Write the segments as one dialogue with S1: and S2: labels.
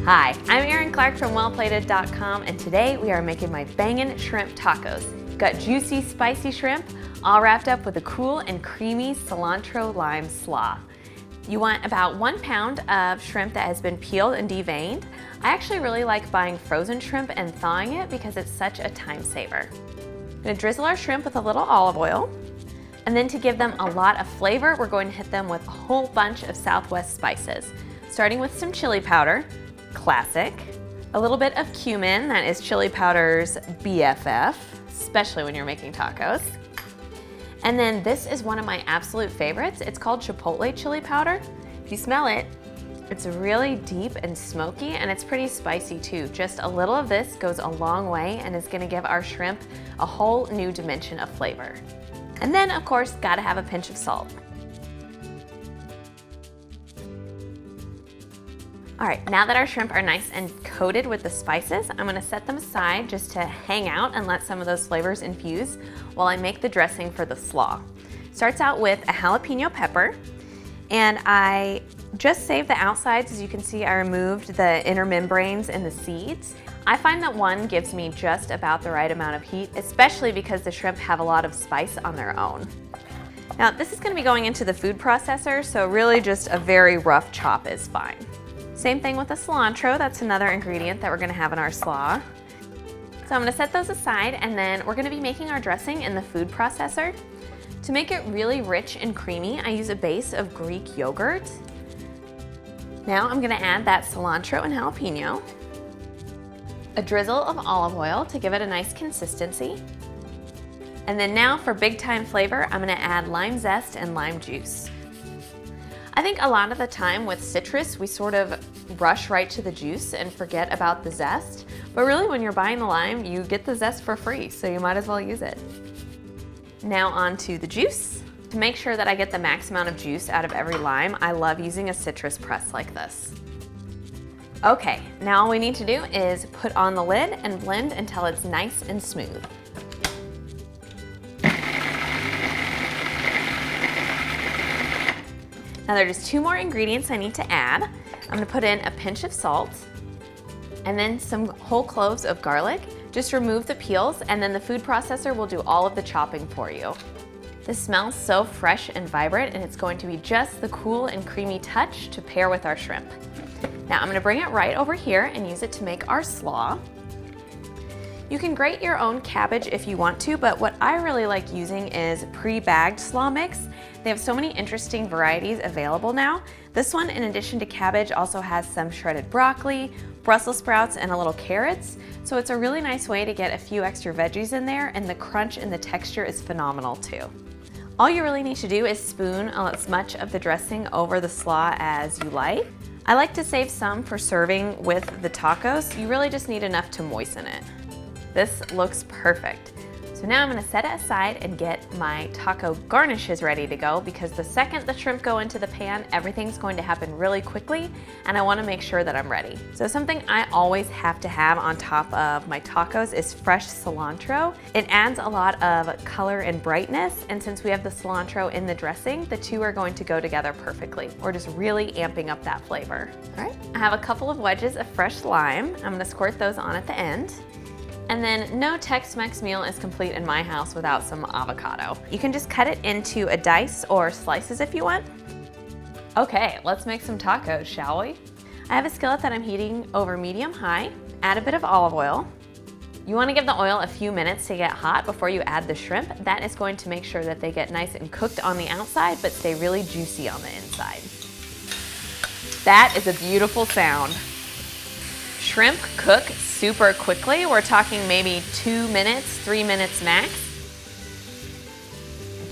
S1: Hi, I'm Erin Clarke from wellplated.com, and today we are making my bangin' shrimp tacos. Got juicy, spicy shrimp, all wrapped up with a cool and creamy cilantro lime slaw. You want about 1 pound of shrimp that has been peeled and deveined. I actually really like buying frozen shrimp and thawing it because it's such a time saver. I'm gonna drizzle our shrimp with a little olive oil, and then to give them a lot of flavor, we're going to hit them with a whole bunch of Southwest spices, starting with some chili powder, classic, a little bit of cumin, that is chili powder's BFF, especially when you're making tacos. And then this is one of my absolute favorites. It's called chipotle chili powder. If you smell it, it's really deep and smoky, and it's pretty spicy too. Just a little of this goes a long way and is gonna give our shrimp a whole new dimension of flavor. And then, of course, gotta have a pinch of salt. All right, now that our shrimp are nice and coated with the spices, I'm gonna set them aside just to hang out and let some of those flavors infuse while I make the dressing for the slaw. Starts out with a jalapeno pepper, and I just saved the outsides. As you can see, I removed the inner membranes and the seeds. I find that one gives me just about the right amount of heat, especially because the shrimp have a lot of spice on their own. Now, this is gonna be going into the food processor, so really just a very rough chop is fine. Same thing with the cilantro. That's another ingredient that we're gonna have in our slaw. So I'm gonna set those aside, and then we're gonna be making our dressing in the food processor. To make it really rich and creamy, I use a base of Greek yogurt. Now I'm gonna add that cilantro and jalapeno, a drizzle of olive oil to give it a nice consistency. And then now for big time flavor, I'm gonna add lime zest and lime juice. I think a lot of the time with citrus, we sort of rush right to the juice and forget about the zest. But really, when you're buying the lime, you get the zest for free, so you might as well use it. Now on to the juice. To make sure that I get the max amount of juice out of every lime, I love using a citrus press like this. Okay, now all we need to do is put on the lid and blend until it's nice and smooth. Now there are just 2 more ingredients I need to add. I'm gonna put in a pinch of salt and then some whole cloves of garlic. Just remove the peels, and then the food processor will do all of the chopping for you. This smells so fresh and vibrant, and it's going to be just the cool and creamy touch to pair with our shrimp. Now I'm gonna bring it right over here and use it to make our slaw. You can grate your own cabbage if you want to, but what I really like using is pre-bagged slaw mix. They have so many interesting varieties available now. This one, in addition to cabbage, also has some shredded broccoli, Brussels sprouts, and a little carrots. So it's a really nice way to get a few extra veggies in there, and the crunch and the texture is phenomenal too. All you really need to do is spoon as much of the dressing over the slaw as you like. I like to save some for serving with the tacos. You really just need enough to moisten it. This looks perfect. So now I'm gonna set it aside and get my taco garnishes ready to go, because the second the shrimp go into the pan, everything's going to happen really quickly, and I wanna make sure that I'm ready. So something I always have to have on top of my tacos is fresh cilantro. It adds a lot of color and brightness, and since we have the cilantro in the dressing, the two are going to go together perfectly. We're just really amping up that flavor. All right, I have a couple of wedges of fresh lime. I'm gonna squirt those on at the end. And then no Tex-Mex meal is complete in my house without some avocado. You can just cut it into a dice or slices if you want. Okay, let's make some tacos, shall we? I have a skillet that I'm heating over medium-high. Add a bit of olive oil. You want to give the oil a few minutes to get hot before you add the shrimp. That is going to make sure that they get nice and cooked on the outside, but stay really juicy on the inside. That is a beautiful sound. Shrimp cook super quickly. We're talking maybe 2 minutes, 3 minutes max.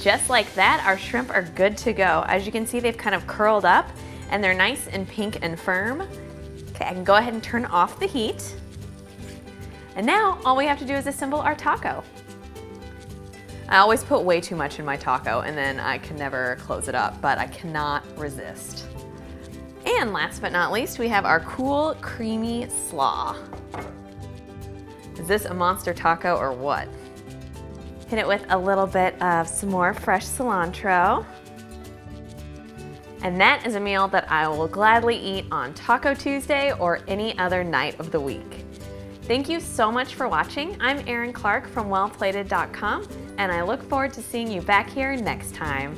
S1: Just like that, our shrimp are good to go. As you can see, they've kind of curled up and they're nice and pink and firm. Okay, I can go ahead and turn off the heat. And now all we have to do is assemble our taco. I always put way too much in my taco and then I can never close it up, but I cannot resist. And last but not least, we have our cool, creamy slaw. Is this a monster taco or what? Hit it with a little bit of some more fresh cilantro. And that is a meal that I will gladly eat on Taco Tuesday or any other night of the week. Thank you so much for watching. I'm Erin Clarke from wellplated.com, and I look forward to seeing you back here next time.